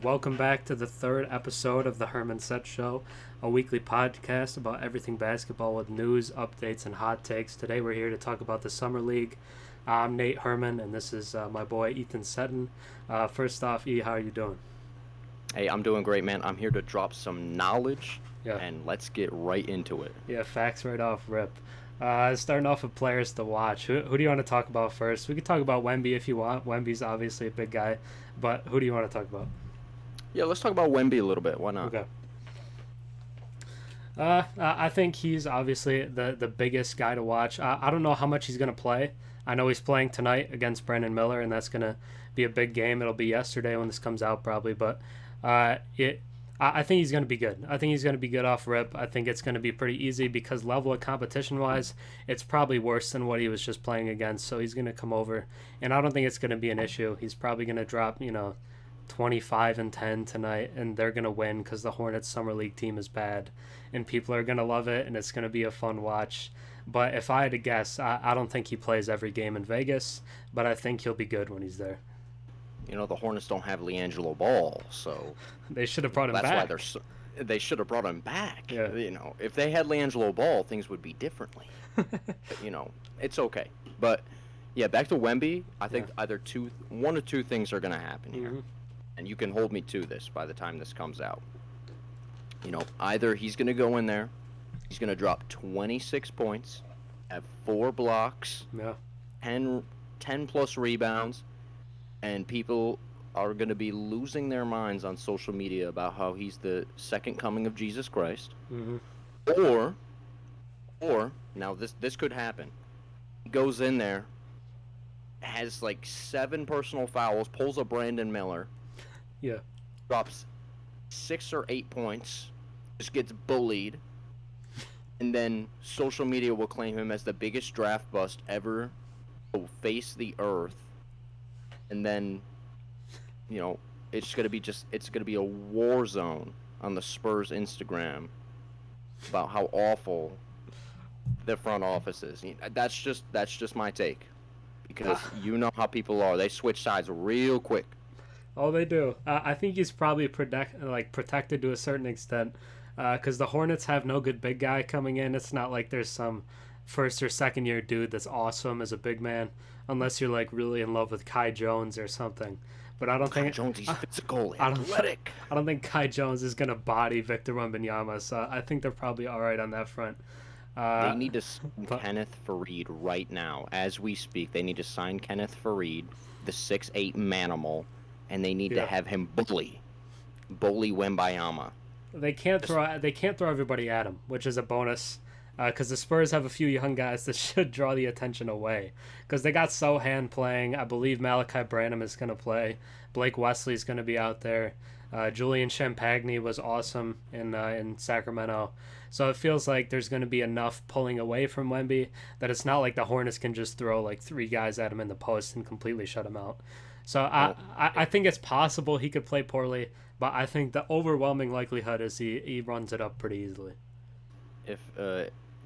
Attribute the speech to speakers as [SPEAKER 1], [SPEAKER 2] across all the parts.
[SPEAKER 1] Welcome back to the third episode of the Herm Cet Show, a weekly podcast about everything basketball with news, updates, and hot takes. Today we're here to talk about the Summer League. I'm Nate Herman, and this is my boy Ethan Seton. First off, E, how are you doing?
[SPEAKER 2] Hey, I'm doing great, man. I'm here to drop some knowledge,
[SPEAKER 1] Yeah,
[SPEAKER 2] and let's get right into it.
[SPEAKER 1] yeah, facts right off rip. Starting off with players to watch. Who do you want to talk about first? We could talk about Wemby if you want. Wemby's obviously a big guy, but who do you want to talk about?
[SPEAKER 2] Yeah, let's talk about Wemby a little bit. Why not?
[SPEAKER 1] Okay. I think he's obviously the biggest guy to watch. I don't know how much he's going to play. I know he's playing tonight against Brandon Miller, and that's going to be a big game. It'll be yesterday when this comes out probably, but I think he's going to be good. I think he's going to be good off rip. I think it's going to be pretty easy because level of competition wise, it's probably worse than what he was just playing against. So he's going to come over, and I don't think it's going to be an issue. He's probably going to drop 25 and 10 tonight, and they're going to win because the Hornets Summer League team is bad, and people are going to love it, and it's going to be a fun watch. But if I had to guess, I don't think he plays every game in Vegas, but I think he'll be good when he's there.
[SPEAKER 2] The Hornets don't have LiAngelo Ball, so
[SPEAKER 1] They should have brought him
[SPEAKER 2] that's
[SPEAKER 1] back.
[SPEAKER 2] why they should have brought him back.
[SPEAKER 1] Yeah.
[SPEAKER 2] If they had LiAngelo Ball, things would be differently. But, it's okay. But yeah, back to Wemby. I think
[SPEAKER 1] Yeah.
[SPEAKER 2] either one or two things are going to happen here.
[SPEAKER 1] Mhm.
[SPEAKER 2] And you can hold me to this by the time this comes out. Either he's going to go in there, he's going to drop 26 points, have 4 blocks,
[SPEAKER 1] Yeah.
[SPEAKER 2] 10 plus rebounds, and people are going to be losing their minds on social media about how he's the second coming of Jesus Christ.
[SPEAKER 1] hmm
[SPEAKER 2] Or now this could happen. He goes in there, has like 7 personal fouls, pulls a Brandon Miller,
[SPEAKER 1] Yeah.
[SPEAKER 2] drops 6 or 8 points, just gets bullied, and then social media will claim him as the biggest draft bust ever to face the earth. And then, it's gonna be a war zone on the Spurs Instagram about how awful their front office is. That's just my take, because you know how people are. They switch sides real quick.
[SPEAKER 1] Oh, they do. I think he's probably protected to a certain extent, because the Hornets have no good big guy coming in. It's not like there's some first or second year dude that's awesome as a big man, unless you're like really in love with Kai Jones or something. But I don't
[SPEAKER 2] Kai
[SPEAKER 1] think
[SPEAKER 2] Jones, he's physical,
[SPEAKER 1] I don't
[SPEAKER 2] athletic.
[SPEAKER 1] I don't think Kai Jones is gonna body Victor Wembanyama. So I think they're probably all right on that front.
[SPEAKER 2] They
[SPEAKER 1] Uh,
[SPEAKER 2] need to sign
[SPEAKER 1] but
[SPEAKER 2] Kenneth Faried right now, as we speak. They need to sign Kenneth Faried, the 6'8" manimal, and they need to
[SPEAKER 1] yeah,
[SPEAKER 2] have him bully Wembayama.
[SPEAKER 1] they can't throw everybody at him, which is a bonus. Because the Spurs have a few young guys that should draw the attention away. Because they got Sohan playing. I believe Malachi Branham is going to play. Blake Wesley is going to be out there. Julian Champagny was awesome in Sacramento. So it feels like there's going to be enough pulling away from Wemby that it's not like the Hornets can just throw like 3 guys at him in the post and completely shut him out. So I,
[SPEAKER 2] Well,
[SPEAKER 1] I, I think it's possible he could play poorly, but I think the overwhelming likelihood is he runs it up pretty easily.
[SPEAKER 2] if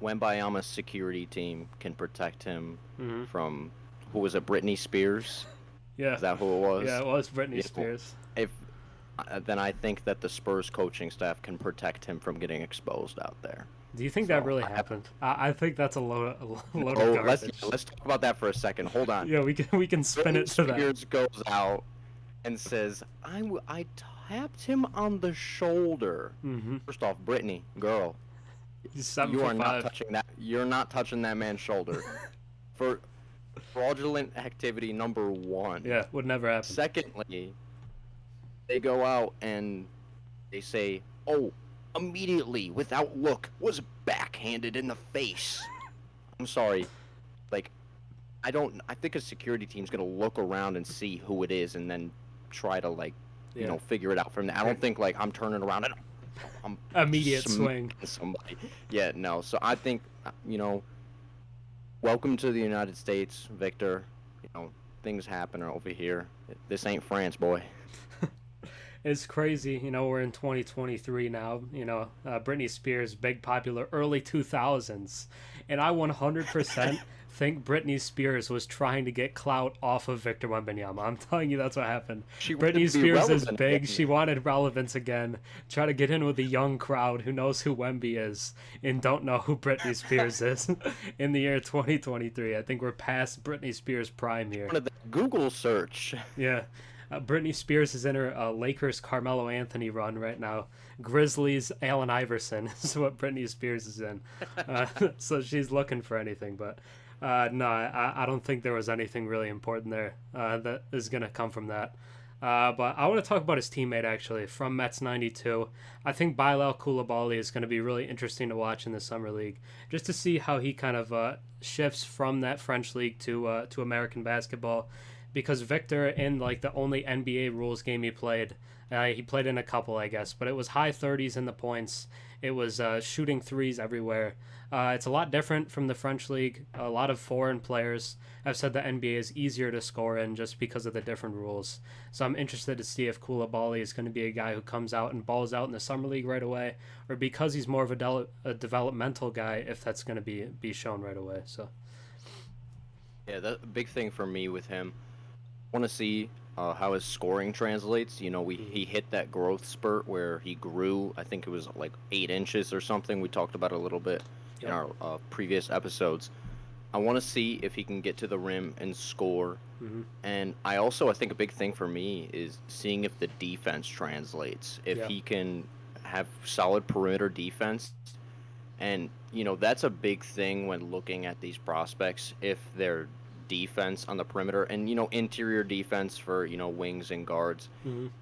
[SPEAKER 2] Wembayama's security team can protect him
[SPEAKER 1] hmm
[SPEAKER 2] from, who was it, Britney Spears?
[SPEAKER 1] Yeah,
[SPEAKER 2] Is that who it was?
[SPEAKER 1] yeah, it was Britney
[SPEAKER 2] Yeah,
[SPEAKER 1] Spears.
[SPEAKER 2] If then I think that the Spurs coaching staff can protect him from getting exposed out there.
[SPEAKER 1] Do you think that
[SPEAKER 2] So
[SPEAKER 1] really happened? I think that's a load of
[SPEAKER 2] oh,
[SPEAKER 1] garbage.
[SPEAKER 2] let's talk about that for a second. Hold on.
[SPEAKER 1] Yeah, we can spin it
[SPEAKER 2] Britney
[SPEAKER 1] to that.
[SPEAKER 2] Spears goes out and says, I tapped him on the shoulder.
[SPEAKER 1] Mm-hmm.
[SPEAKER 2] First off, Britney, girl,
[SPEAKER 1] He's seven
[SPEAKER 2] you
[SPEAKER 1] foot
[SPEAKER 2] are not
[SPEAKER 1] five.
[SPEAKER 2] touching that. You're not touching that man's shoulder. For fraudulent activity number 1.
[SPEAKER 1] Yeah, would never happen.
[SPEAKER 2] Secondly, they go out and they say, "Oh, immediately, without look, was backhanded in the face." I'm sorry. Like, I think a security team's gonna look around and see who it is and then try to, like,
[SPEAKER 1] Yeah,
[SPEAKER 2] figure it out from there. I don't think, like, I'm turning around and I'm
[SPEAKER 1] immediate swing.
[SPEAKER 2] smacking somebody. Yeah, no. So I think, welcome to the United States, Victor. Things happen over here. This ain't France, boy.
[SPEAKER 1] It's crazy. We're in 2023 now. Britney Spears, big popular early 2000s, And I 100% think Britney Spears was trying to get clout off of Victor Wembanyama. I'm telling you, that's what happened.
[SPEAKER 2] She wanted
[SPEAKER 1] Britney
[SPEAKER 2] to be
[SPEAKER 1] Spears is
[SPEAKER 2] relevant
[SPEAKER 1] big.
[SPEAKER 2] again.
[SPEAKER 1] She wanted relevance again. Try to get in with the young crowd who knows who Wemby is and don't know who Britney Spears is in the year 2023. I think we're past Britney Spears' prime here.
[SPEAKER 2] One of the Google search.
[SPEAKER 1] Yeah. Britney Spears is in her Lakers Carmelo Anthony run right now. Grizzlies Allen Iverson is what Britney Spears is in. So she's looking for anything, but no, I don't think there was anything really important there that is going to come from that. But I want to talk about his teammate, actually, from Mets 92. I think Bilal Coulibaly is going to be really interesting to watch in the Summer League, just to see how he kind of shifts from that French league to American basketball. Because Victor, in like the only NBA rules game he played in a couple, I guess, but it was high 30s in the points. It was shooting threes everywhere. It's a lot different from the French league. A lot of foreign players have said the NBA is easier to score in just because of the different rules. So I'm interested to see if Coulibaly is going to be a guy who comes out and balls out in the summer league right away, or because he's more of a developmental guy, if that's going to be shown right away. So
[SPEAKER 2] Yeah, the big thing for me with him, I want to see how his scoring translates. You know, he hit that growth spurt where he grew. I think it was like 8 inches or something. We talked about it a little bit in our previous episodes. I want to see if he can get to the rim and score. And I think a big thing for me is seeing if the defense translates. If he can have solid perimeter defense. And, you know, that's a big thing when looking at these prospects, if they're defense on the perimeter and, you know, interior defense for, you know, wings and guards.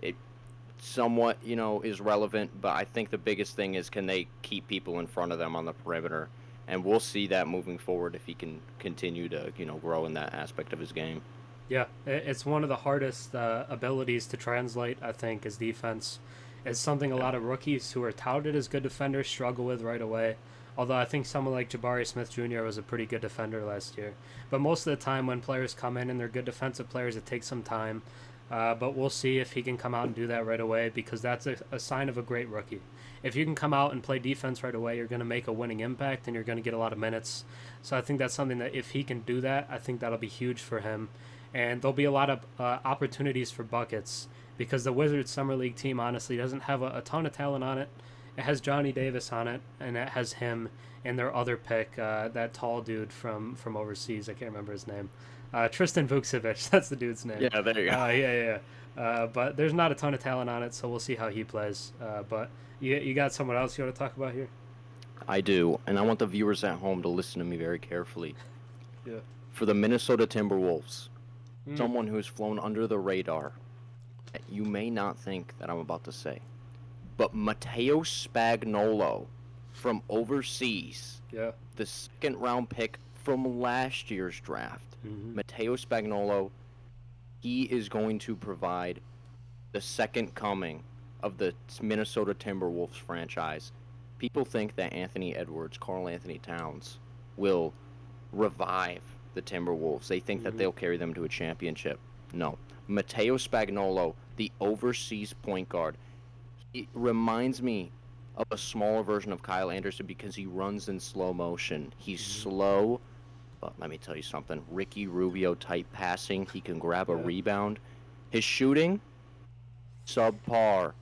[SPEAKER 2] It somewhat, you know, is relevant, but I think the biggest thing is, can they keep people in front of them on the perimeter? And we'll see that moving forward if he can continue to, you know, grow in that aspect of his game.
[SPEAKER 1] yeah, it's one of the hardest abilities to translate, I think, is defense. It's something a lot of rookies who are touted as good defenders struggle with right away. Although I think someone like Jabari Smith Jr. was a pretty good defender last year. But most of the time when players come in and they're good defensive players, it takes some time. But we'll see if he can come out and do that right away, because that's a sign of a great rookie. If you can come out and play defense right away, you're going to make a winning impact and you're going to get a lot of minutes. So I think that's something that if he can do that, I think that'll be huge for him. And there'll be a lot of opportunities for buckets, because the Wizards Summer League team honestly doesn't have a ton of talent on it. It has Johnny Davis on it, and it has him and their other pick, that tall dude from overseas. I can't remember his name. Tristan Vukcevic, that's the dude's name.
[SPEAKER 2] Yeah, there you go.
[SPEAKER 1] Yeah. But there's not a ton of talent on it, so we'll see how he plays. But you got someone else you want to talk about here?
[SPEAKER 2] I do, and I want the viewers at home to listen to me very carefully.
[SPEAKER 1] Yeah.
[SPEAKER 2] For the Minnesota Timberwolves, someone who's flown under the radar, you may not think that I'm about to say, but Matteo Spagnolo from overseas, the second-round pick from last year's draft. Matteo Spagnolo, he is going to provide the second coming of the Minnesota Timberwolves franchise. People think that Anthony Edwards, Karl Anthony Towns, will revive the Timberwolves. They think that they'll carry them to a championship. No. Matteo Spagnolo, the overseas point guard, it reminds me of a smaller version of Kyle Anderson because he runs in slow motion. He's slow, but let me tell you something. Ricky Rubio type passing. He can grab a rebound. His shooting, subpar.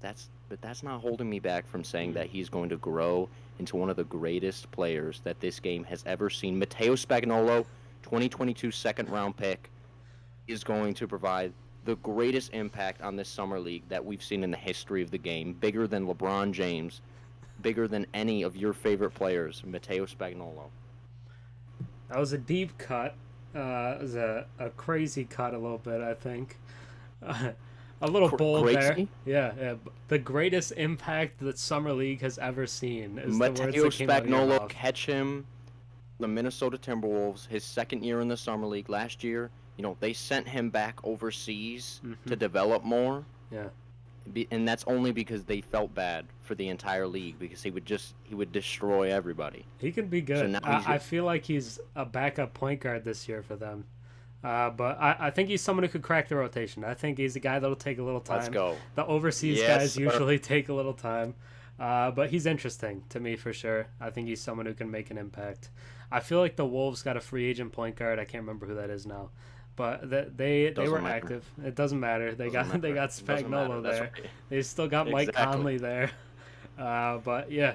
[SPEAKER 2] But that's not holding me back from saying that he's going to grow into one of the greatest players that this game has ever seen. Matteo Spagnolo, 2022 second-round pick, is going to provide the greatest impact on this summer league that we've seen in the history of the game. Bigger than LeBron James, bigger than any of your favorite players. Matteo Spagnolo.
[SPEAKER 1] That was a deep cut. It was a crazy cut a little bit, I think. A little bold
[SPEAKER 2] crazy?
[SPEAKER 1] there. Yeah. The greatest impact that Summer League has ever seen is
[SPEAKER 2] Matteo
[SPEAKER 1] the words that came out of your
[SPEAKER 2] Spagnolo,
[SPEAKER 1] mouth.
[SPEAKER 2] catch him. The Minnesota Timberwolves, his second year in the Summer League. Last year, you know, they sent him back overseas to develop more.
[SPEAKER 1] Yeah.
[SPEAKER 2] And that's only because they felt bad for the entire league, because he would destroy everybody.
[SPEAKER 1] He can be good.
[SPEAKER 2] So now
[SPEAKER 1] I feel like he's a backup point guard this year for them. But I think he's someone who could crack the rotation. I think he's a guy that'll take a little time.
[SPEAKER 2] Let's go.
[SPEAKER 1] The overseas
[SPEAKER 2] Yes,
[SPEAKER 1] guys
[SPEAKER 2] sir.
[SPEAKER 1] usually take a little time. But he's interesting to me for sure. I think he's someone who can make an impact. I feel like the Wolves got a free agent point guard. I can't remember who that is now, but they were
[SPEAKER 2] matter.
[SPEAKER 1] active. It doesn't matter. They got they got Spagnolo there.
[SPEAKER 2] Right.
[SPEAKER 1] They still got Mike
[SPEAKER 2] Exactly.
[SPEAKER 1] Conley there. But yeah,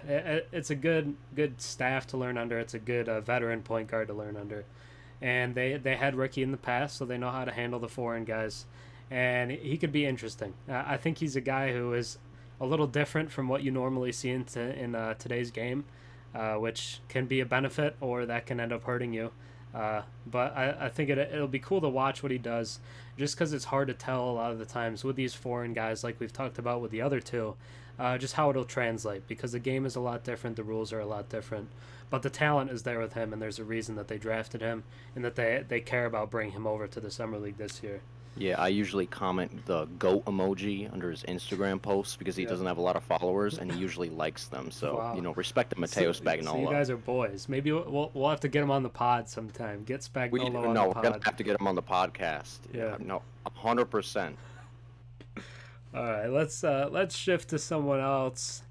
[SPEAKER 1] it's a good staff to learn under. It's a good veteran point guard to learn under, and they had Ricky in the past, so they know how to handle the foreign guys, and he could be interesting. I think he's a guy who is a little different from what you normally see in today's game, which can be a benefit or that can end up hurting you. But I think it'll be cool to watch what he does, just because it's hard to tell a lot of the times with these foreign guys, like we've talked about with the other two, just how it'll translate, because the game is a lot different, the rules are a lot different, but the talent is there with him, and there's a reason that they drafted him and that they care about bringing him over to the summer league this year.
[SPEAKER 2] Yeah, I usually comment the goat emoji under his Instagram posts because he
[SPEAKER 1] Yeah.
[SPEAKER 2] doesn't have a lot of followers and he usually likes them. So,
[SPEAKER 1] Wow.
[SPEAKER 2] respect to Matteo
[SPEAKER 1] So
[SPEAKER 2] Spagnolo.
[SPEAKER 1] you guys are boys. Maybe we'll have to get him on the pod sometime. Get
[SPEAKER 2] We
[SPEAKER 1] Spagnolo on
[SPEAKER 2] no,
[SPEAKER 1] the
[SPEAKER 2] we're gonna
[SPEAKER 1] pod.
[SPEAKER 2] have to get him on the podcast.
[SPEAKER 1] Yeah.
[SPEAKER 2] No, 100%.
[SPEAKER 1] All right, let's shift to someone else.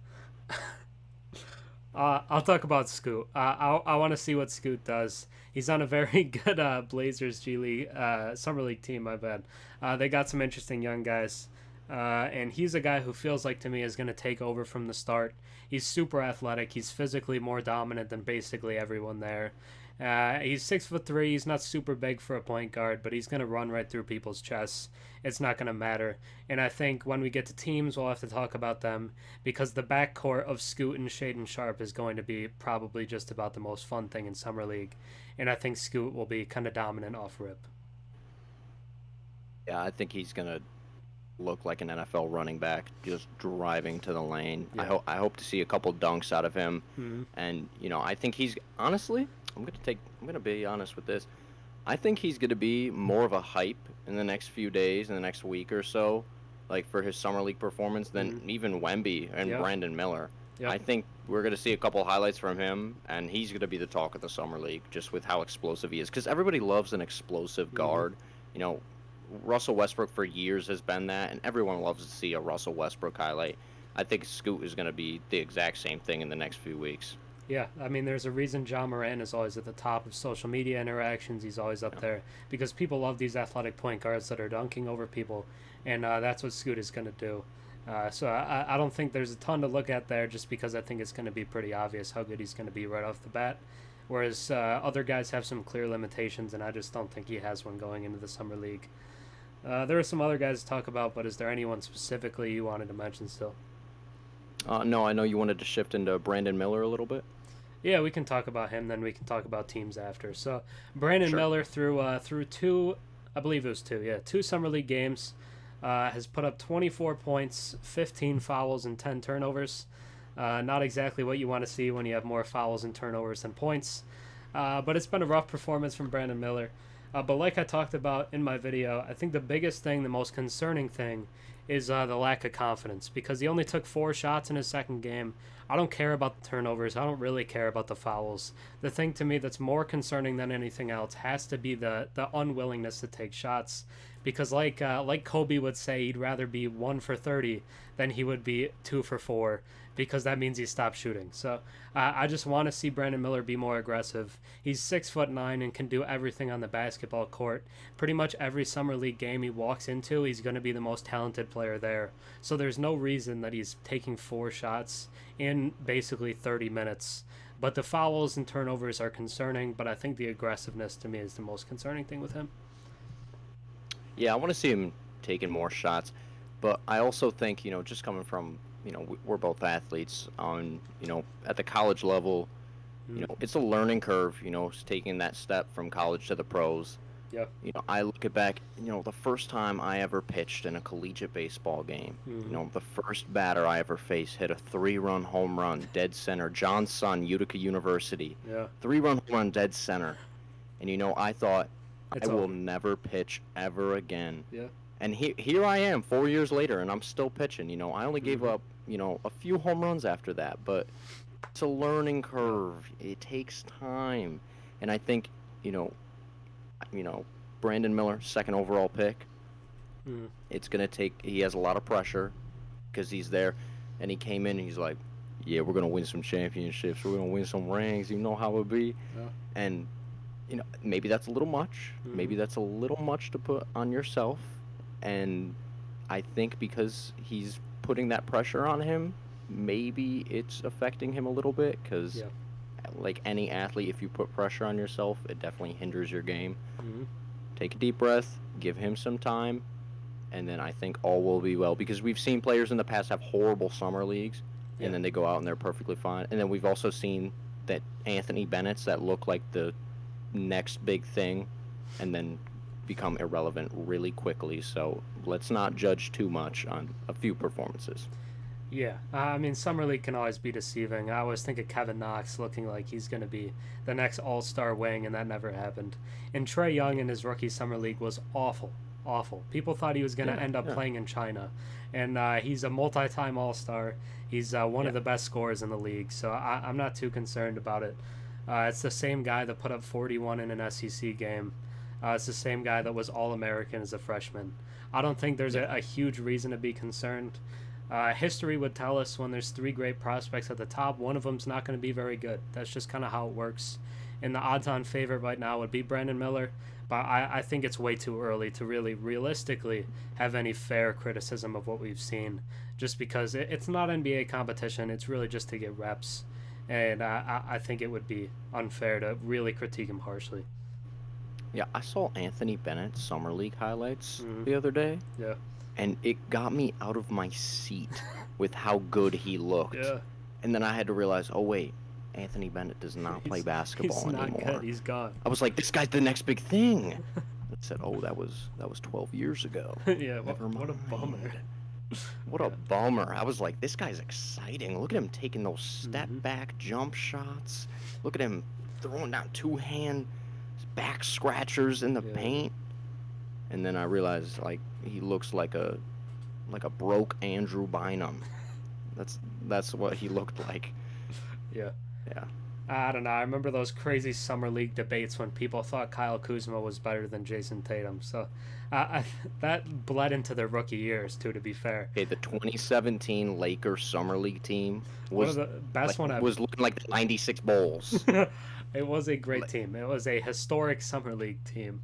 [SPEAKER 1] I'll talk about Scoot. I want to see what Scoot does. He's on a very good Blazers G League summer league team. My bad. They got some interesting young guys, and he's a guy who feels like to me is going to take over from the start. He's super athletic. He's physically more dominant than basically everyone there. He's 6'3". He's not super big for a point guard, but he's going to run right through people's chests. It's not going to matter. And I think when we get to teams, we'll have to talk about them, because the backcourt of Scoot and Shaden Sharp is going to be probably just about the most fun thing in summer league. And I think Scoot will be kind of dominant off rip.
[SPEAKER 2] Yeah, I think he's gonna look like an NFL running back, just driving to the lane.
[SPEAKER 1] Yeah.
[SPEAKER 2] I hope to see a couple dunks out of him,
[SPEAKER 1] Mm-hmm.
[SPEAKER 2] and I think he's honestly, I'm gonna be honest with this. I think he's gonna be more of a hype in the next few days, in the next week or so, like for his summer league performance, than even Wemby and
[SPEAKER 1] Yep.
[SPEAKER 2] Brandon Miller.
[SPEAKER 1] Yep.
[SPEAKER 2] I think we're gonna see a couple highlights from him, and he's gonna be the talk of the summer league, just with how explosive he is. Because everybody loves an explosive guard. You know, Russell Westbrook for years has been that, and everyone loves to see a Russell Westbrook highlight. I think Scoot is gonna be the exact same thing in the next few weeks.
[SPEAKER 1] Yeah, I mean, there's a reason John Moran is always at the top of social media interactions. He's always up there because people love these athletic point guards that are dunking over people, and that's what Scoot is going to do. So I don't think there's a ton to look at there, just because I think it's going to be pretty obvious how good he's going to be right off the bat. Whereas other guys have some clear limitations, and I just don't think he has one going into the summer league. There are some other guys to talk about, but is there anyone specifically you wanted to mention still?
[SPEAKER 2] No, I know you wanted to shift into Brandon Miller a little bit.
[SPEAKER 1] Yeah, we can talk about him, then we can talk about teams after. So, Brandon
[SPEAKER 2] Sure.
[SPEAKER 1] Miller through two, I believe it was two summer league games, has put up 24 points, 15 fouls, and 10 turnovers. Not exactly what you want to see when you have more fouls and turnovers than points, but it's been a rough performance from Brandon Miller. But like I talked about in my video, I think the biggest thing, the most concerning thing, is the lack of confidence, because he only took 4 shots in his second game. I don't care about the turnovers. I don't really care about the fouls. The thing to me that's more concerning than anything else has to be the unwillingness to take shots, because like Kobe would say, he'd rather be 1 for 30 than he would be 2 for 4, because that means he stopped shooting. So I just want to see Brandon Miller be more aggressive. He's 6'9" and can do everything on the basketball court. Pretty much every summer league game he walks into, he's going to be the most talented player there. So there's no reason that he's taking 4 shots in basically 30 minutes. But the fouls and turnovers are concerning, but I think the aggressiveness to me is the most concerning thing with him.
[SPEAKER 2] Yeah, I want to see him taking more shots, but I also think, just coming from, we're both athletes on, at the college level, it's a learning curve, taking that step from college to the pros.
[SPEAKER 1] Yeah.
[SPEAKER 2] I look at back, the first time I ever pitched in a collegiate baseball game, the first batter I ever faced hit a 3-run home run, dead center, John Sun, Utica University.
[SPEAKER 1] Yeah.
[SPEAKER 2] 3-run home run, dead center. And, I thought,
[SPEAKER 1] It's
[SPEAKER 2] I will
[SPEAKER 1] over.
[SPEAKER 2] never pitch ever again.
[SPEAKER 1] Yeah.
[SPEAKER 2] And here I am 4 years later, and I'm still pitching. I only gave up, a few home runs after that, but it's a learning curve. It takes time. And I think, Brandon Miller, second overall pick, it's going to take, he has a lot of pressure because he's there, and he came in and he's like, yeah, we're gonna win some championships. We're gonna win some rings. You know how it be.
[SPEAKER 1] Yeah.
[SPEAKER 2] And maybe that's a little much.
[SPEAKER 1] Mm-hmm.
[SPEAKER 2] Maybe that's a little much to put on yourself. And I think because he's putting that pressure on him, maybe it's affecting him a little bit. Because,
[SPEAKER 1] Yeah.
[SPEAKER 2] like any athlete, if you put pressure on yourself, it definitely hinders your game.
[SPEAKER 1] Mm-hmm.
[SPEAKER 2] Take a deep breath, give him some time, and then I think all will be well. Because we've seen players in the past have horrible summer leagues,
[SPEAKER 1] Yeah.
[SPEAKER 2] and then they go out and they're perfectly fine. And then we've also seen that Anthony Bennett's that look like the next big thing and then become irrelevant really quickly. So let's not judge too much on a few performances.
[SPEAKER 1] Yeah, I mean, Summer League can always be deceiving. I always think of Kevin Knox looking like he's going to be the next all-star wing, and that never happened. And Trae Young in his rookie Summer League was awful, awful. People thought he was going to end up playing in China, and he's a multi-time all-star. He's one of the best scorers in the league, so I'm not too concerned about it. It's the same guy that put up 41 in an SEC game. It's the same guy that was All-American as a freshman. I don't think there's a huge reason to be concerned. History would tell us when there's three great prospects at the top, one of them's not going to be very good. That's just kind of how it works. And the odds-on favorite right now would be Brandon Miller, but I think it's way too early to really realistically have any fair criticism of what we've seen, just because it's not NBA competition. It's really just to get reps, and I think it would be unfair to really critique him harshly.
[SPEAKER 2] Yeah, I saw Anthony Bennett's Summer League highlights
[SPEAKER 1] Mm-hmm.
[SPEAKER 2] the other day,
[SPEAKER 1] Yeah.
[SPEAKER 2] and it got me out of my seat with how good he looked.
[SPEAKER 1] Yeah.
[SPEAKER 2] And then I had to realize, oh wait, Anthony Bennett does not play basketball
[SPEAKER 1] he's not
[SPEAKER 2] anymore.
[SPEAKER 1] good. He's gone.
[SPEAKER 2] I was like, this guy's the next big thing. I said, oh, that was 12 years ago.
[SPEAKER 1] Yeah.
[SPEAKER 2] Never
[SPEAKER 1] What a
[SPEAKER 2] mind.
[SPEAKER 1] bummer.
[SPEAKER 2] What a bummer. I was like, this guy's exciting. Look at him taking those step back jump shots. Look at him throwing down two-hand back scratchers in the
[SPEAKER 1] Yeah.
[SPEAKER 2] paint. And then I realized, like, he looks like a broke Andrew Bynum. That's what he looked like.
[SPEAKER 1] Yeah.
[SPEAKER 2] Yeah.
[SPEAKER 1] I don't know. I remember those crazy summer league debates when people thought Kyle Kuzma was better than Jason Tatum. So that bled into their rookie years too. To be fair,
[SPEAKER 2] Okay, the 2017 Lakers Summer League team
[SPEAKER 1] one of
[SPEAKER 2] was
[SPEAKER 1] the best one ever.
[SPEAKER 2] was looking like the 96 Bulls.
[SPEAKER 1] It was a great team. It was a historic summer league team,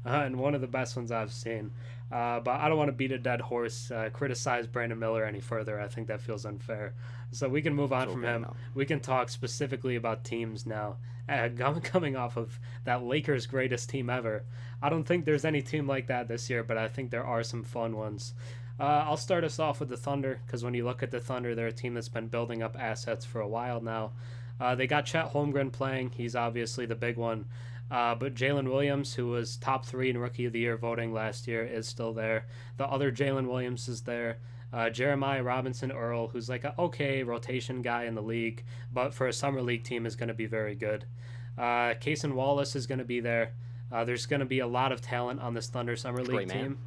[SPEAKER 1] and one of the best ones I've seen. But I don't want to beat a dead horse, criticize Brandon Miller any further. I think that feels unfair. So we can move on from him.
[SPEAKER 2] Now.
[SPEAKER 1] We can talk specifically about teams now. Coming off of that Lakers' greatest team ever, I don't think there's any team like that this year, but I think there are some fun ones. I'll start us off with the Thunder, because when you look at the Thunder, they're a team that's been building up assets for a while now. They got Chet Holmgren playing. He's obviously the big one. But Jalen Williams, who was top 3 in Rookie of the Year voting last year, is still there. The other Jalen Williams is there. Jeremiah Robinson Earl, who's like an okay rotation guy in the league, but for a summer league team is going to be very good. Cason Wallace is going to be there. There's going to be a lot of talent on this Thunder summer league team.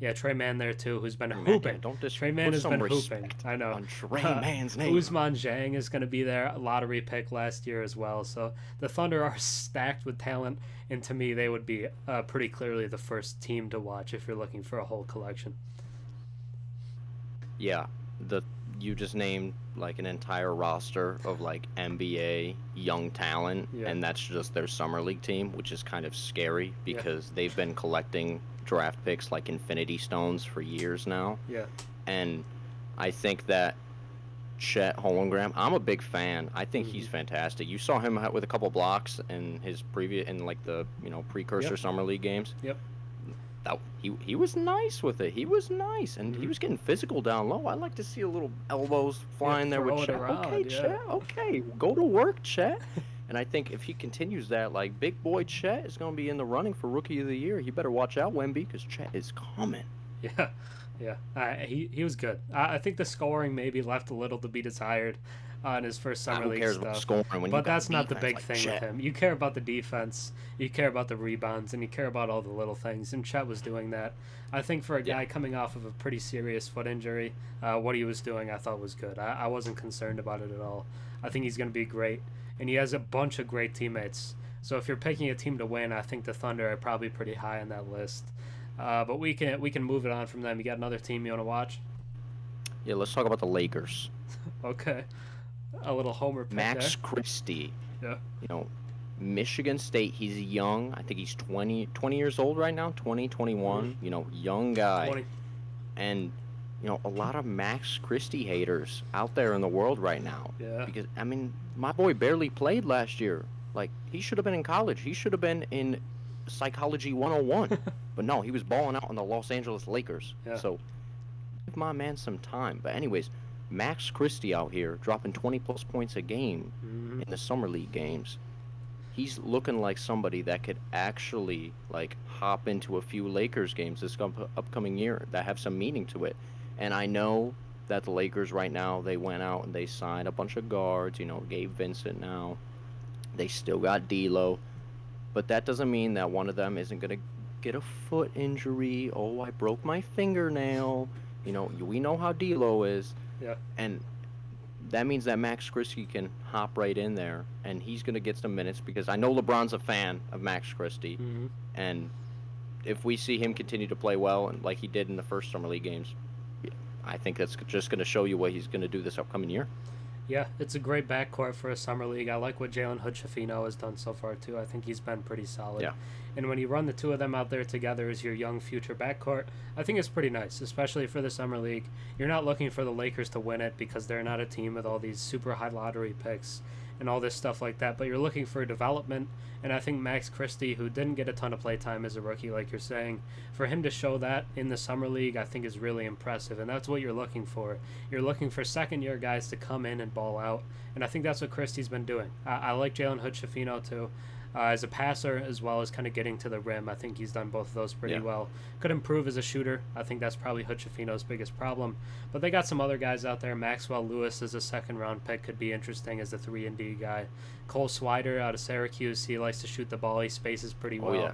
[SPEAKER 1] Yeah, Trey Mann there too, who's been hooping.
[SPEAKER 2] Yeah, don't
[SPEAKER 1] Trey Mann has been hooping. I know.
[SPEAKER 2] On Trey Mann's name.
[SPEAKER 1] Ousmane Dieng is going to be there, a lottery pick last year as well. So the Thunder are stacked with talent, and to me, they would be pretty clearly the first team to watch if you're looking for a whole collection.
[SPEAKER 2] Yeah, you just named like an entire roster of like NBA young talent, and that's just their summer league team, which is kind of scary because they've been collecting draft picks like Infinity Stones for years now.
[SPEAKER 1] Yeah.
[SPEAKER 2] And I think that Chet Holmgren, I'm a big fan. I think he's fantastic. You saw him with a couple blocks in his like the precursor summer league games.
[SPEAKER 1] Yep.
[SPEAKER 2] He was nice with it. He was nice, and he was getting physical down low. I like to see a little elbows flying there with Chet. Okay, Chet. Okay, go to work, Chet. And I think if he continues that, like, big boy Chet is going to be in the running for Rookie of the Year. He better watch out, Wemby, because Chet is coming.
[SPEAKER 1] Yeah, yeah. He was good. I think the scoring maybe left a little to be desired in his first summer league
[SPEAKER 2] cares
[SPEAKER 1] stuff.
[SPEAKER 2] about scoring when
[SPEAKER 1] but
[SPEAKER 2] you got
[SPEAKER 1] that's not the big
[SPEAKER 2] like
[SPEAKER 1] thing
[SPEAKER 2] Chet.
[SPEAKER 1] with him. You care about the defense, you care about the rebounds, and you care about all the little things. And Chet was doing that. I think for a guy coming off of a pretty serious foot injury, what he was doing I thought was good. I wasn't concerned about it at all. I think he's going to be great. And he has a bunch of great teammates. So if you're picking a team to win, I think the Thunder are probably pretty high on that list. But we can move it on from them. You got another team you want to watch?
[SPEAKER 2] Yeah, let's talk about the Lakers.
[SPEAKER 1] Okay. A little homer pick
[SPEAKER 2] Max
[SPEAKER 1] there.
[SPEAKER 2] Christie.
[SPEAKER 1] Yeah.
[SPEAKER 2] You know, Michigan State, he's young. I think he's 20 years old right now, 20, 21.
[SPEAKER 1] Mm-hmm.
[SPEAKER 2] You know, young guy.
[SPEAKER 1] 20.
[SPEAKER 2] And, you know, a lot of Max Christie haters out there in the world right now.
[SPEAKER 1] Yeah.
[SPEAKER 2] Because, I mean, my boy barely played last year. Like, he should have been in college. He should have been in Psychology 101. But no, he was balling out on the Los Angeles Lakers.
[SPEAKER 1] Yeah.
[SPEAKER 2] So, give my man some time. But anyways, Max Christie out here dropping 20-plus points a game
[SPEAKER 1] Mm-hmm.
[SPEAKER 2] in the summer league games. He's looking like somebody that could actually, like, hop into a few Lakers games this upcoming year that have some meaning to it. And I know that the Lakers right now, they went out and they signed a bunch of guards, you know, Gabe Vincent now. They still got D'Lo. But that doesn't mean that one of them isn't going to get a foot injury. Oh, I broke my fingernail. You know, we know how D'Lo is.
[SPEAKER 1] Yeah.
[SPEAKER 2] And that means that Max Christie can hop right in there, and he's going to get some minutes because I know LeBron's a fan of Max Christie.
[SPEAKER 1] Mm-hmm.
[SPEAKER 2] And if we see him continue to play well, and like he did in the first Summer League games, I think that's just going to show you what he's going to do this upcoming year.
[SPEAKER 1] Yeah, it's a great backcourt for a summer league. I like what Jalen Hood-Schifino has done so far, too. I think he's been pretty solid.
[SPEAKER 2] Yeah.
[SPEAKER 1] And when you run the two of them out there together as your young future backcourt, I think it's pretty nice, especially for the summer league. You're not looking for the Lakers to win it because they're not a team with all these super high lottery picks and all this stuff like that, but you're looking for development. And I think Max Christie, who didn't get a ton of play time as a rookie, like you're saying, for him to show that in the summer league, I think is really impressive. And that's what you're looking for. You're looking for second-year guys to come in and ball out. And I think that's what Christie's been doing. I like Jalen Hood-Schifino, too. As a passer as well as kind of getting to the rim. I think he's done both of those pretty well. Could improve as a shooter. I think that's probably Hood-Schifino's biggest problem. But they got some other guys out there. Maxwell Lewis is a second-round pick. Could be interesting as a 3-and-D guy. Cole Swider out of Syracuse. He likes to shoot the ball. He spaces pretty well.
[SPEAKER 2] Yeah.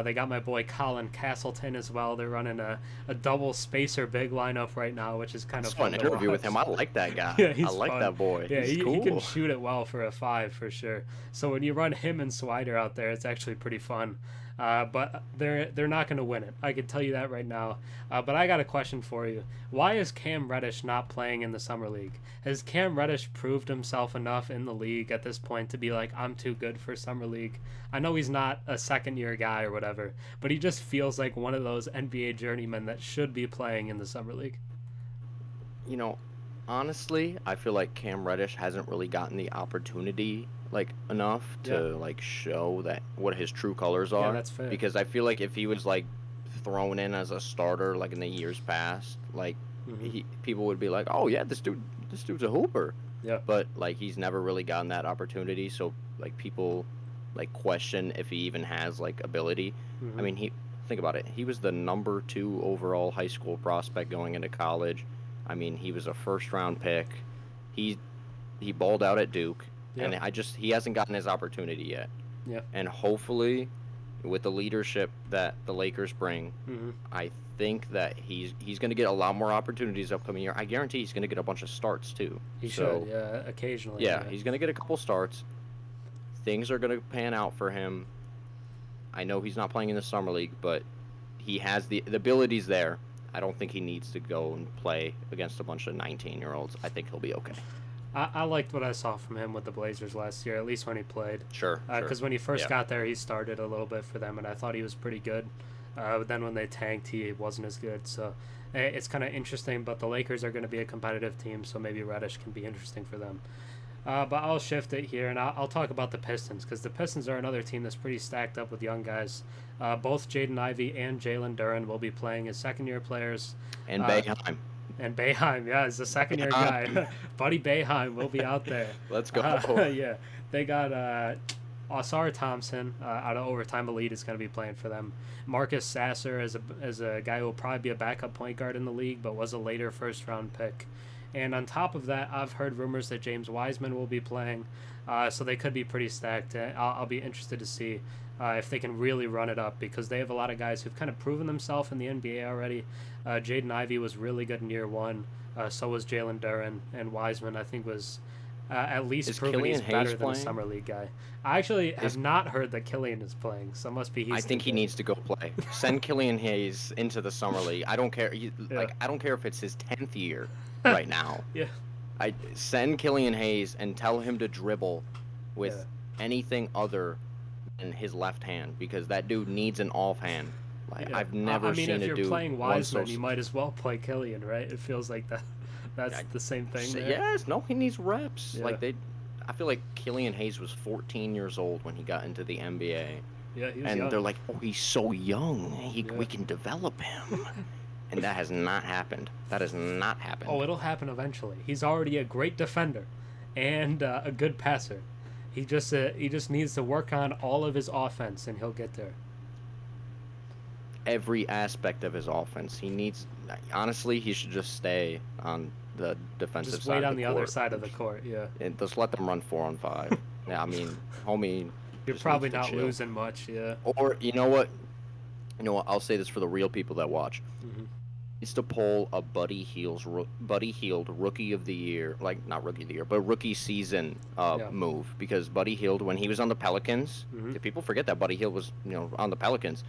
[SPEAKER 1] They got my boy Colin Castleton as well. They're running a double spacer big lineup right now, which is kind of fun
[SPEAKER 2] to
[SPEAKER 1] to
[SPEAKER 2] interview
[SPEAKER 1] watch.
[SPEAKER 2] with him. I like that guy.
[SPEAKER 1] Yeah, he's
[SPEAKER 2] I like
[SPEAKER 1] fun.
[SPEAKER 2] that boy.
[SPEAKER 1] Yeah,
[SPEAKER 2] he's
[SPEAKER 1] he
[SPEAKER 2] cool.
[SPEAKER 1] can shoot it well for a 5 for sure. So when you run him and Swider out there, it's actually pretty fun. But they're not going to win it. I can tell you that right now. But I got a question for you. Why is Cam Reddish not playing in the Summer League? Has Cam Reddish proved himself enough in the league at this point to be like, I'm too good for Summer League? I know he's not a second-year guy or whatever, but he just feels like one of those NBA journeymen that should be playing in the Summer League.
[SPEAKER 2] You know, honestly, I feel like Cam Reddish hasn't really gotten the opportunity enough to show that what his true colors are.
[SPEAKER 1] Yeah, that's fair.
[SPEAKER 2] Because I feel like if he was thrown in as a starter in the years past, people would be like, "Oh yeah, this dude's a hooper."
[SPEAKER 1] Yeah.
[SPEAKER 2] But he's never really gotten that opportunity, so people question if he even has ability.
[SPEAKER 1] Mm-hmm.
[SPEAKER 2] I mean, think about it. He was the number 2 overall high school prospect going into college. I mean, he was a first-round pick. He balled out at Duke, and he hasn't gotten his opportunity yet.
[SPEAKER 1] Yeah.
[SPEAKER 2] And hopefully, with the leadership that the Lakers bring, I think that he's going to get a lot more opportunities upcoming year. I guarantee he's going to get a bunch of starts too.
[SPEAKER 1] He should, yeah, occasionally.
[SPEAKER 2] Yeah, he's going to get a couple starts. Things are going to pan out for him. I know he's not playing in the summer league, but he has the abilities there. I don't think he needs to go and play against a bunch of 19-year-olds. I think he'll be okay.
[SPEAKER 1] I liked what I saw from him with the Blazers last year, at least when he played.
[SPEAKER 2] Sure.
[SPEAKER 1] Because when he first got there, he started a little bit for them, and I thought he was pretty good. But then when they tanked, he wasn't as good. So it's kind of interesting, but the Lakers are going to be a competitive team, so maybe Reddish can be interesting for them. But I'll shift it here, and I'll talk about the Pistons, because the Pistons are another team that's pretty stacked up with young guys. Both Jaden Ivey and Jalen Duren will be playing as second-year players.
[SPEAKER 2] And Boeheim.
[SPEAKER 1] And Boeheim, yeah, is a second-year guy. Buddy Boeheim will be out there.
[SPEAKER 2] Let's go.
[SPEAKER 1] Yeah, they got Ausar Thompson out of Overtime Elite is going to be playing for them. Marcus Sasser is a guy who will probably be a backup point guard in the league, but was a later first-round pick. And on top of that, I've heard rumors that James Wiseman will be playing, so they could be pretty stacked. I'll be interested to see if they can really run it up, because they have a lot of guys who've kind of proven themselves in the NBA already. Jaden Ivey was really good in year one. So was Jalen Duren, and Wiseman, I think, was at least proven he's better than a summer league guy. I actually have not heard that Killian is playing, so it must be he's.
[SPEAKER 2] I think he needs to go play. Send Killian Hayes into the summer league. I don't care. I don't care if it's his 10th year right now.
[SPEAKER 1] Yeah.
[SPEAKER 2] I send Killian Hayes and tell him to dribble with anything other than his left hand because that dude needs an offhand. Like I've never seen a dude.
[SPEAKER 1] If you're playing Wiseman, you might as well play Killian, right? It feels like that. That's the same thing. There.
[SPEAKER 2] Yes, no, he needs reps. Yeah. I feel like Killian Hayes was 14 years old when he got into the NBA.
[SPEAKER 1] Yeah, he was
[SPEAKER 2] and
[SPEAKER 1] young.
[SPEAKER 2] They're like, oh, he's so young. We can develop him. And that has not happened. That has not happened.
[SPEAKER 1] Oh, it'll happen eventually. He's already a great defender and a good passer. He just needs to work on all of his offense, and he'll get there.
[SPEAKER 2] Every aspect of his offense. He needs. Honestly, he should just stay on the defensive side.
[SPEAKER 1] Just wait on the other side of the court. Yeah.
[SPEAKER 2] And just let them run 4-on-5. Yeah, I mean, homie.
[SPEAKER 1] You're probably not losing much. Yeah.
[SPEAKER 2] Or you know what? I'll say this for the real people that watch.
[SPEAKER 1] Mm-hmm.
[SPEAKER 2] Is to pull a Buddy Hield rookie of the year, like not rookie of the year, but rookie season move. Because Buddy Hield, when he was on the Pelicans, people forget that Buddy Hield was on the Pelicans.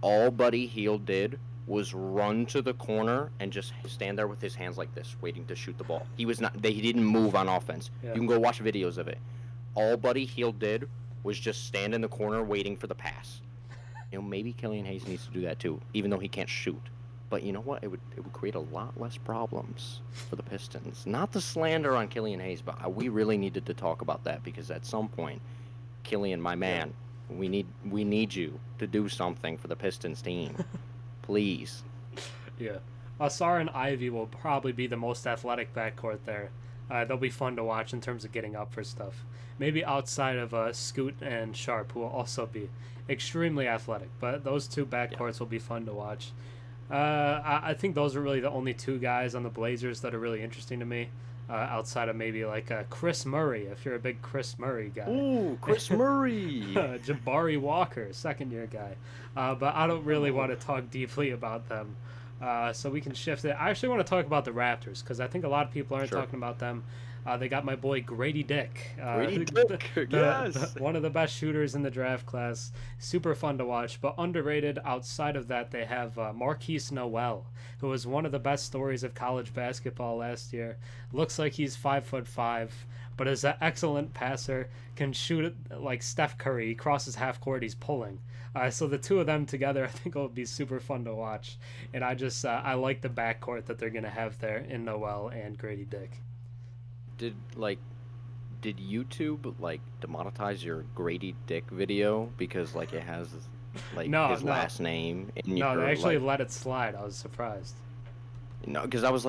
[SPEAKER 2] All Buddy Hield did was run to the corner and just stand there with his hands like this, waiting to shoot the ball. He didn't move on offense. Yeah. You can go watch videos of it. All Buddy Hield did was just stand in the corner waiting for the pass. Maybe Killian Hayes needs to do that too, even though he can't shoot. But you know what? It would create a lot less problems for the Pistons. Not the slander on Killian Hayes, but we really needed to talk about that because at some point, Killian, my man, we need you to do something for the Pistons team, please.
[SPEAKER 1] Yeah, Ausar and Ivy will probably be the most athletic backcourt there. They'll be fun to watch in terms of getting up for stuff. Maybe outside of Scoot and Sharp, who will also be extremely athletic. But those two backcourts will be fun to watch. I think those are really the only two guys on the Blazers that are really interesting to me, outside of maybe like Chris Murray, if you're a big Chris Murray guy.
[SPEAKER 2] Ooh, Chris Murray!
[SPEAKER 1] Jabari Walker, second-year guy. But I don't really want to talk deeply about them, so we can shift it. I actually want to talk about the Raptors, because I think a lot of people aren't talking about them. They got my boy Grady Dick.
[SPEAKER 2] Yes!
[SPEAKER 1] One of the best shooters in the draft class. Super fun to watch, but underrated. Outside of that, they have Marquise Noel, who was one of the best stories of college basketball last year. Looks like he's 5'5", but is an excellent passer, can shoot it like Steph Curry. He crosses half court, he's pulling. So the two of them together, I think will be super fun to watch. And I like the backcourt that they're going to have there in Noel and Grady Dick.
[SPEAKER 2] Did YouTube demonetize your Grady Dick video because it has his last name in your?
[SPEAKER 1] No, they actually let it slide. I was surprised.
[SPEAKER 2] No, because I was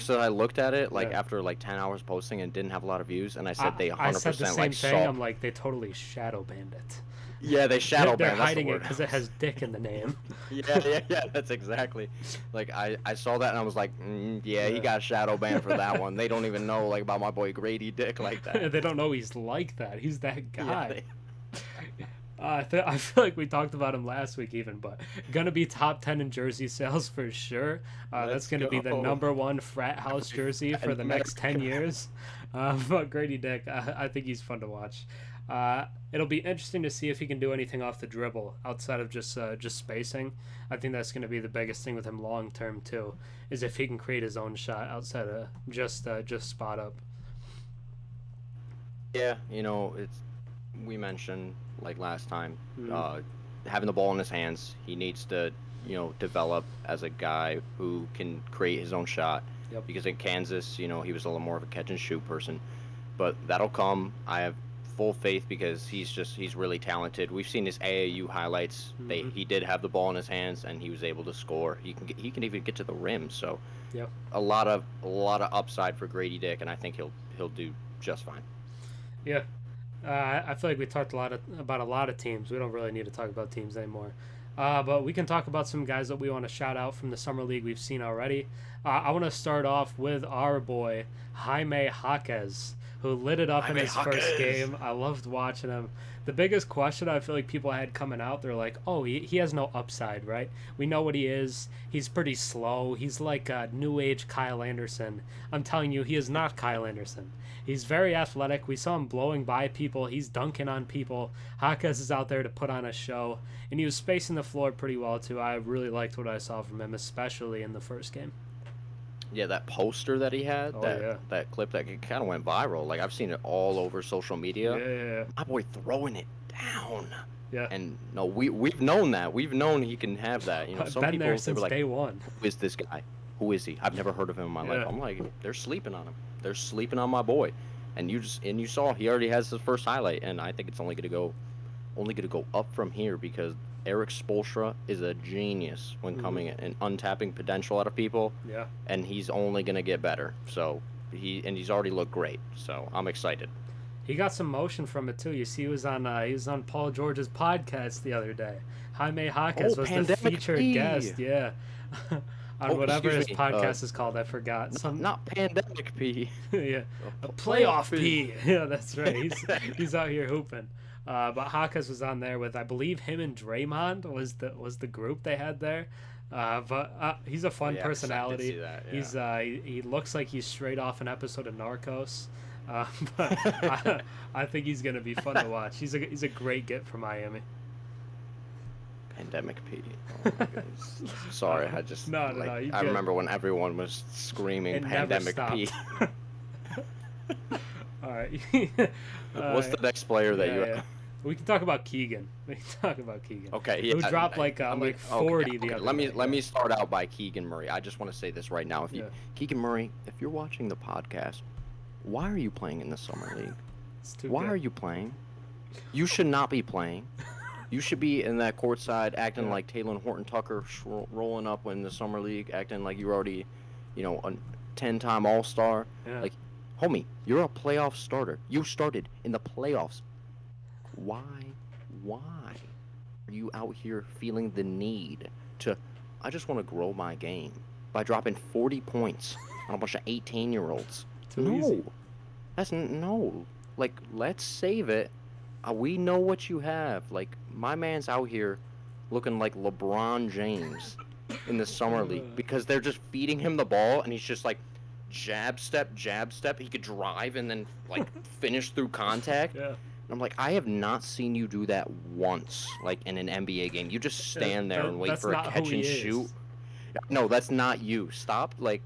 [SPEAKER 2] so I looked at it after 10 hours posting and didn't have a lot of views, and I said they 100%
[SPEAKER 1] I said the same thing. I'm like, they totally shadow banned it.
[SPEAKER 2] Yeah, they shadow
[SPEAKER 1] They're
[SPEAKER 2] banned.
[SPEAKER 1] hiding it because it has Dick in the name.
[SPEAKER 2] Yeah. That's exactly. I saw that and I was like, he got shadow banned for that one. They don't even know about my boy Grady Dick like that.
[SPEAKER 1] They don't know he's like that. He's that guy. I feel like we talked about him last week even, but gonna be top 10 in jersey sales for sure. That's gonna be the #1 frat house jersey for the next 10 years. But Grady Dick, I think he's fun to watch. It'll be interesting to see if he can do anything off the dribble outside of just spacing. I think that's going to be the biggest thing with him long term too, is if he can create his own shot outside of just spot up.
[SPEAKER 2] Yeah, we mentioned last time, having the ball in his hands. He needs to develop as a guy who can create his own shot.
[SPEAKER 1] Yep.
[SPEAKER 2] Because in Kansas, he was a little more of a catch and shoot person, but that'll come. I have full faith because he's really talented. We've seen his AAU highlights. He did have the ball in his hands and he was able to score. He can even get to the rim. So,
[SPEAKER 1] yep.
[SPEAKER 2] a lot of upside for Grady Dick, and I think he'll do just fine.
[SPEAKER 1] Yeah, I feel like we talked about a lot of teams. We don't really need to talk about teams anymore. But we can talk about some guys that we want to shout out from the summer league we've seen already. I want to start off with our boy Jaime Jaquez, who lit it up in his first game. I loved watching him. The biggest question I feel like people had coming out, they're like, oh, he has no upside, right? We know what he is. He's pretty slow. He's like a new age Kyle Anderson. I'm telling you, he is not Kyle Anderson. He's very athletic. We saw him blowing by people. He's dunking on people. Jaquez is out there to put on a show. And he was spacing the floor pretty well, too. I really liked what I saw from him, especially in the first game.
[SPEAKER 2] Yeah, that poster that he had,
[SPEAKER 1] Oh yeah.
[SPEAKER 2] that clip that kind of went viral. Like I've seen it all over social media.
[SPEAKER 1] Yeah.
[SPEAKER 2] My boy throwing it down.
[SPEAKER 1] Yeah.
[SPEAKER 2] And no, we've known that. We've known he can have that. You know,
[SPEAKER 1] I've
[SPEAKER 2] some
[SPEAKER 1] been
[SPEAKER 2] people
[SPEAKER 1] there
[SPEAKER 2] they were
[SPEAKER 1] since
[SPEAKER 2] like,
[SPEAKER 1] day one.
[SPEAKER 2] "Who is this guy? Who is he? I've never heard of him in my life."
[SPEAKER 1] Yeah.
[SPEAKER 2] I'm like, "They're sleeping on him. They're sleeping on my boy." And you saw he already has his first highlight, and I think it's only gonna go up from here because Eric Spoelstra is a genius when coming in and untapping potential out of people.
[SPEAKER 1] Yeah.
[SPEAKER 2] And he's only gonna get better. So he's already looked great. So I'm excited.
[SPEAKER 1] He got some motion from it too. You see, he was on Paul George's podcast the other day. Jaime Jaquez was the
[SPEAKER 2] Pandemic
[SPEAKER 1] featured
[SPEAKER 2] P.
[SPEAKER 1] guest. Yeah. On whatever his
[SPEAKER 2] excuse me,
[SPEAKER 1] podcast is called, I forgot.
[SPEAKER 2] Not Pandemic P.
[SPEAKER 1] Yeah, a playoff P. Yeah, that's right. He's out here hooping. But Jaquez was on there with, I believe, him and Draymond was the group they had there. But he's a fun personality.
[SPEAKER 2] I did see that, yeah.
[SPEAKER 1] He looks like he's straight off an episode of Narcos. But I think he's gonna be fun to watch. He's a great get for Miami.
[SPEAKER 2] Pandemic P. Oh my goodness. Sorry, I just
[SPEAKER 1] no.
[SPEAKER 2] I remember when everyone was screaming Pandemic P.
[SPEAKER 1] All right.
[SPEAKER 2] What's the next player that you?
[SPEAKER 1] Yeah. We can talk about Keegan.
[SPEAKER 2] Okay, yeah.
[SPEAKER 1] Who dropped like 40 the other day.
[SPEAKER 2] Let me start out by Keegan Murray. I just want to say this right now. Keegan Murray, if you're watching the podcast, why are you playing in the summer league? Why are you playing? You should not be playing. You should be in that courtside acting like Taylor Horton Tucker, rolling up in the summer league, acting like you're already, a 10-time All-Star.
[SPEAKER 1] Yeah.
[SPEAKER 2] Like, homie, you're a playoff starter. You started in the playoffs. Why are you out here feeling the need to, I just want to grow my game by dropping 40 points on a bunch of 18-year-olds?
[SPEAKER 1] Easy.
[SPEAKER 2] No. Like, let's save it. We know what you have. Like, my man's out here looking like LeBron James in the summer league because they're just feeding him the ball and he's just like jab step. He could drive and then like finish through contact.
[SPEAKER 1] Yeah.
[SPEAKER 2] I'm like, I have not seen you do that once, like in an NBA game. You just stand there and wait for a catch and shoot. No, that's not you. Stop. Like,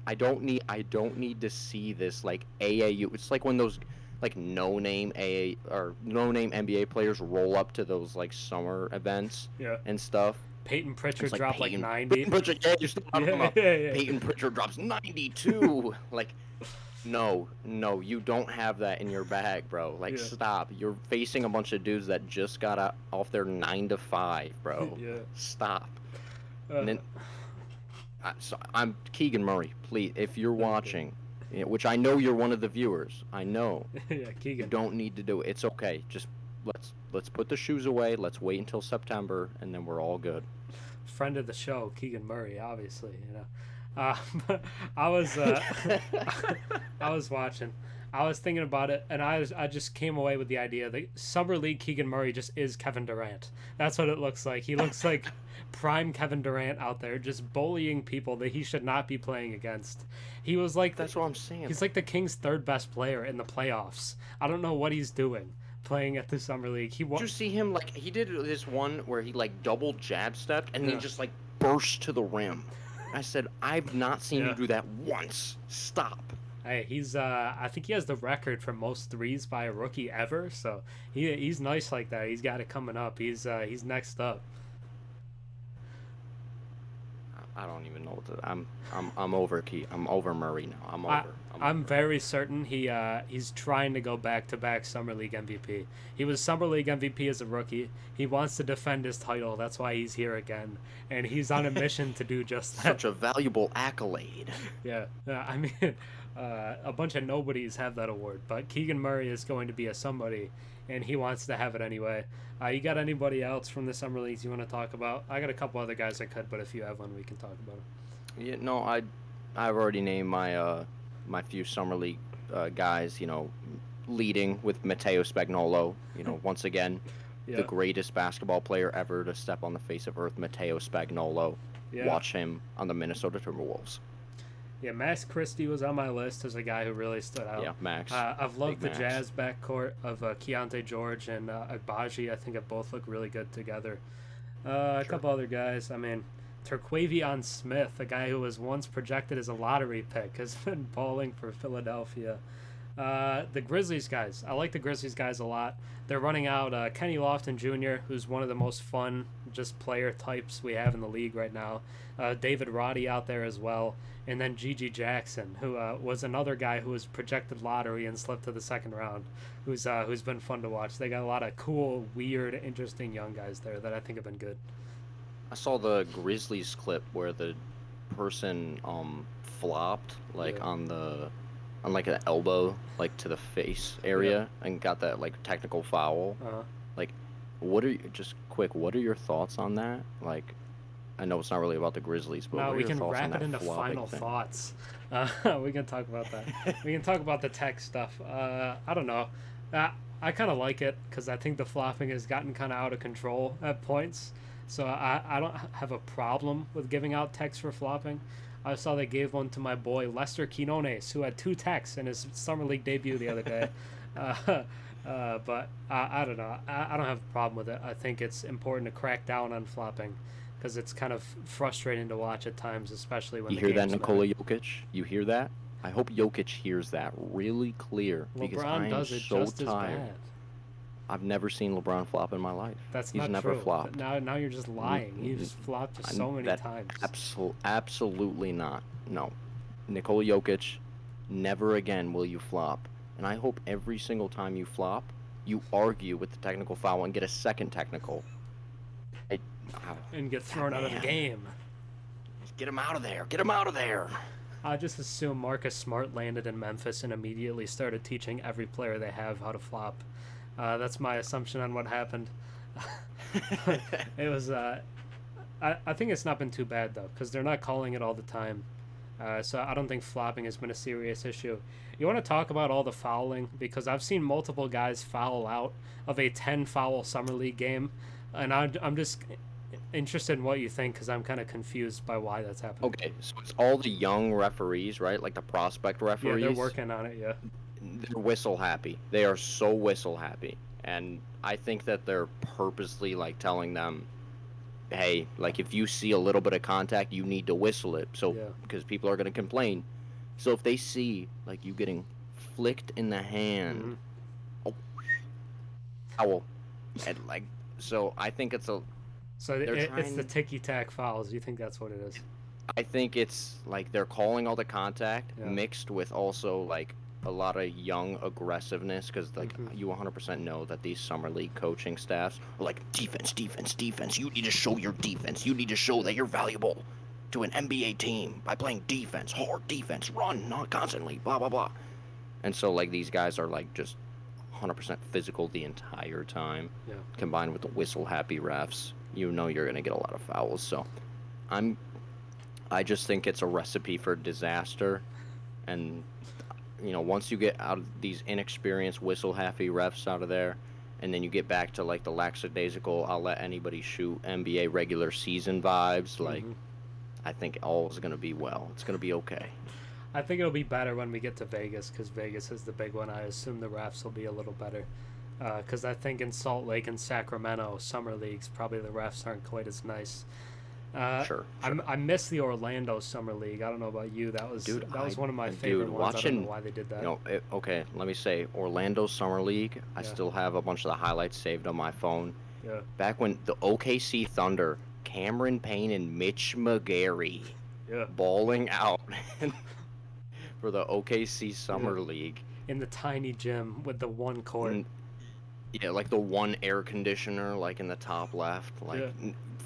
[SPEAKER 2] I don't need to see this like AAU. It's like when those like no-name NBA players roll up to those like summer events and stuff.
[SPEAKER 1] Peyton Pritchard dropped like 90.
[SPEAKER 2] Peyton Pritchard, you're still talking about. Peyton Pritchard drops 92. Like, no, you don't have that in your bag, bro. Like, stop. You're facing a bunch of dudes that just got off their 9 to 5, bro. Stop. And then, I'm Keegan Murray. Please, if you're watching, which I know you're one of the viewers, I know.
[SPEAKER 1] Keegan.
[SPEAKER 2] You don't need to do it. It's okay. Just let's put the shoes away. Let's wait until September, and then we're all good.
[SPEAKER 1] Friend of the show, Keegan Murray, obviously. But I was I was watching. I was thinking about it, and I just came away with the idea that Summer League Keegan Murray just is Kevin Durant. That's what it looks like. He looks like prime Kevin Durant out there, just bullying people that he should not be playing against. He was like...
[SPEAKER 2] That's what I'm saying.
[SPEAKER 1] He's like the Kings' third best player in the playoffs. I don't know what he's doing playing at the Summer League.
[SPEAKER 2] Did you see him, like, he did this one where he, like, double jab stepped and then just, like, burst to the rim. I said, I've not seen you do that once. Stop.
[SPEAKER 1] Hey, he's I think he has the record for most threes by a rookie ever, so he's nice like that. He's got it coming up. He's next up.
[SPEAKER 2] I don't even know what to. I'm over I'm over Murray now.
[SPEAKER 1] I'm very certain he's trying to go back-to-back Summer League MVP. He was Summer League MVP as a rookie. He wants to defend his title. That's why he's here again, and he's on a mission to do just that.
[SPEAKER 2] Such a valuable accolade.
[SPEAKER 1] Yeah. I mean, a bunch of nobodies have that award, but Keegan Murray is going to be a somebody, and he wants to have it anyway. You got anybody else from the Summer Leagues you want to talk about? I got a couple other guys I could, but if you have one, we can talk about them.
[SPEAKER 2] Yeah, no, I've already named my few Summer League guys, leading with Matteo Spagnolo, once again, the greatest basketball player ever to step on the face of earth, Matteo Spagnolo. Yeah. Watch him on the Minnesota Timberwolves.
[SPEAKER 1] Yeah, Max Christie was on my list as a guy who really stood out.
[SPEAKER 2] Yeah, Max.
[SPEAKER 1] I've loved the Jazz backcourt of Keontae George and Agbaji. I think they both look really good together. A couple other guys. I mean, Terquavion Smith, a guy who was once projected as a lottery pick, has been balling for Philadelphia. The Grizzlies guys. I like the Grizzlies guys a lot. They're running out Kenny Lofton Jr., who's one of the most fun just player types we have in the league right now. David Roddy out there as well. And then Gigi Jackson, who was another guy who was projected lottery and slipped to the second round, who's been fun to watch. They got a lot of cool, weird, interesting young guys there that I think have been good.
[SPEAKER 2] I saw the Grizzlies clip where the person flopped on like an elbow, like to the face area, and got that like technical foul. Like, what are your thoughts on that? Like, I know it's not really about the Grizzlies, but
[SPEAKER 1] no,
[SPEAKER 2] what are
[SPEAKER 1] we
[SPEAKER 2] your
[SPEAKER 1] can
[SPEAKER 2] thoughts on
[SPEAKER 1] wrap it
[SPEAKER 2] that
[SPEAKER 1] into
[SPEAKER 2] flopping
[SPEAKER 1] final
[SPEAKER 2] thing?
[SPEAKER 1] thoughts. We can talk about that. We can talk about the tech stuff. I don't know. I kind of like it because I think the flopping has gotten kind of out of control at points. So I don't have a problem with giving out techs for flopping. I saw they gave one to my boy Lester Quinones, who had 2 techs in his summer league debut the other day. But I don't know. I don't have a problem with it. I think it's important to crack down on flopping because it's kind of frustrating to watch at times, especially when
[SPEAKER 2] You hear that, Nikola Jokic? You hear that? I hope Jokic hears that really clear because I
[SPEAKER 1] LeBron
[SPEAKER 2] am
[SPEAKER 1] does it
[SPEAKER 2] so
[SPEAKER 1] just
[SPEAKER 2] tired.
[SPEAKER 1] as bad.
[SPEAKER 2] I've never seen LeBron flop in my life.
[SPEAKER 1] That's
[SPEAKER 2] He's
[SPEAKER 1] not
[SPEAKER 2] never
[SPEAKER 1] true.
[SPEAKER 2] flopped.
[SPEAKER 1] Now you're just lying. You've flopped so many times.
[SPEAKER 2] Absolutely not. No. Nikola Jokic, never again will you flop. And I hope every single time you flop, you argue with the technical foul and get a second technical.
[SPEAKER 1] And get thrown out of the game.
[SPEAKER 2] Get him out of there. Get him out of there.
[SPEAKER 1] I just assume Marcus Smart landed in Memphis and immediately started teaching every player they have how to flop. That's my assumption on what happened. It was. I think it's not been too bad though, because they're not calling it all the time. So I don't think flopping has been a serious issue. You want to talk about all the fouling, because I've seen multiple guys foul out of a 10-foul summer league game, and I'm just interested in what you think, because I'm kind of confused by why that's happening.
[SPEAKER 2] Okay, so it's all the young referees, right? Like the prospect referees.
[SPEAKER 1] Yeah, they're working on it. Yeah.
[SPEAKER 2] They're whistle happy. They are so whistle happy, and I think that they're purposely like telling them, hey, like if you see a little bit of contact, you need to whistle it. So because people are going to complain. So if they see like you getting flicked in the hand, foul, and like, so I think it's a.
[SPEAKER 1] So it's the ticky-tack fouls. You think that's what it is?
[SPEAKER 2] I think it's like they're calling all the contact mixed with also like a lot of young aggressiveness, because like you 100% know that these summer league coaching staffs are like, defense, defense, defense. You need to show your defense. You need to show that you're valuable to an NBA team by playing defense, hard defense, run, not constantly, blah, blah, blah. And so like these guys are like just 100% physical the entire time, combined with the whistle happy refs. You know you're going to get a lot of fouls. So I just think it's a recipe for disaster. And you know, once you get out of these inexperienced whistle happy refs out of there, and then you get back to like the lackadaisical, I'll let anybody shoot NBA regular season vibes, like I think all is going to be well. It's going to be okay.
[SPEAKER 1] I think it'll be better when we get to Vegas, because Vegas is the big one. I assume the refs will be a little better, because I think in Salt Lake and Sacramento summer leagues, probably the refs aren't quite as nice.
[SPEAKER 2] Sure.
[SPEAKER 1] I miss the Orlando Summer League. I don't know about you. That was one of my favorite ones. I don't know why they did that.
[SPEAKER 2] Okay, let me say, Orlando Summer League, I still have a bunch of the highlights saved on my phone.
[SPEAKER 1] Yeah.
[SPEAKER 2] Back when the OKC Thunder, Cameron Payne and Mitch McGary balling out for the OKC Summer League.
[SPEAKER 1] In the tiny gym with the one court.
[SPEAKER 2] Yeah, like the one air conditioner, like in the top left, like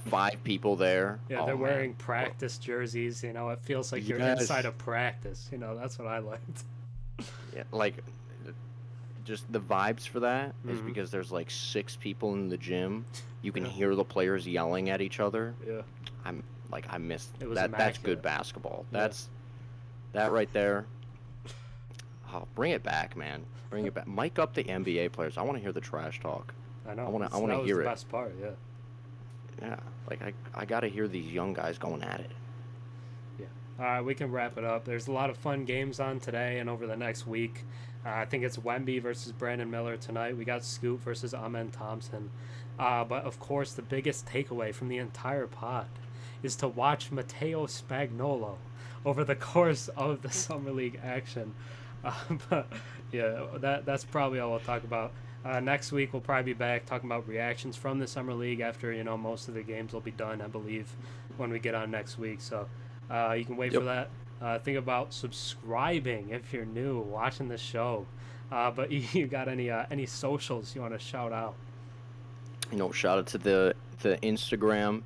[SPEAKER 2] 5 people there.
[SPEAKER 1] Yeah, they're wearing practice jerseys. You know, it feels like you're inside of practice. You know, that's what I liked.
[SPEAKER 2] Yeah, like just the vibes for that is because there's like 6 people in the gym. You can hear the players yelling at each other. Yeah, I miss that. That's good basketball. That's that right there. Oh, bring it back, man. Bring it back. Mic up the NBA players. I want to hear the trash talk.
[SPEAKER 1] I know.
[SPEAKER 2] I want to hear it.
[SPEAKER 1] That was the best part. Yeah.
[SPEAKER 2] Yeah, like I got to hear these young guys going at it.
[SPEAKER 1] Yeah. All right, we can wrap it up. There's a lot of fun games on today and over the next week. I think it's Wemby versus Brandon Miller tonight. We got Scoot versus Amen Thompson. But of course, the biggest takeaway from the entire pod is to watch Matteo Spagnolo over the course of the summer league action. But yeah, that's probably all we'll talk about. Next week we'll probably be back talking about reactions from the summer league after most of the games will be done, I believe, when we get on next week. So you can wait for that. Think about subscribing if you're new watching the show. But you got any socials you want to shout out?
[SPEAKER 2] Shout out to the Instagram.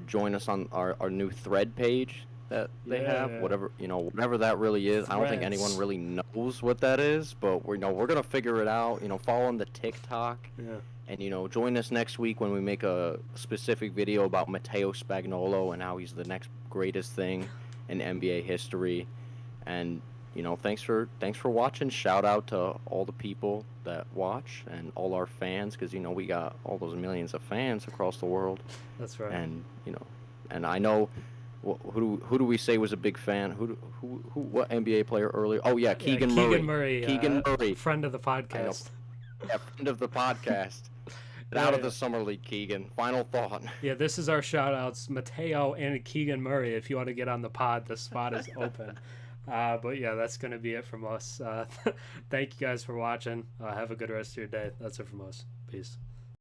[SPEAKER 2] Join us on our new thread page that they have. Whatever that really is.
[SPEAKER 1] Threads.
[SPEAKER 2] I don't think anyone really knows what that is, but we're gonna figure it out. Follow on the TikTok.
[SPEAKER 1] Yeah.
[SPEAKER 2] And join us next week when we make a specific video about Matteo Spagnolo and how he's the next greatest thing in NBA history. And thanks for watching. Shout out to all the people that watch and all our fans, because we got all those millions of fans across the world.
[SPEAKER 1] That's right.
[SPEAKER 2] And and I know who do we say was a big fan? What NBA player earlier? Oh yeah, Keegan Murray. Keegan Murray,
[SPEAKER 1] friend of the podcast.
[SPEAKER 2] Yeah, friend of the podcast. Get out of the summer league, Keegan. Final thought. Yeah,
[SPEAKER 1] this is our shout outs, Matteo and Keegan Murray. If you want to get on the pod, the spot is open. But yeah, that's going to be it from us. Thank you guys for watching. Have a good rest of your day. That's it from us. Peace.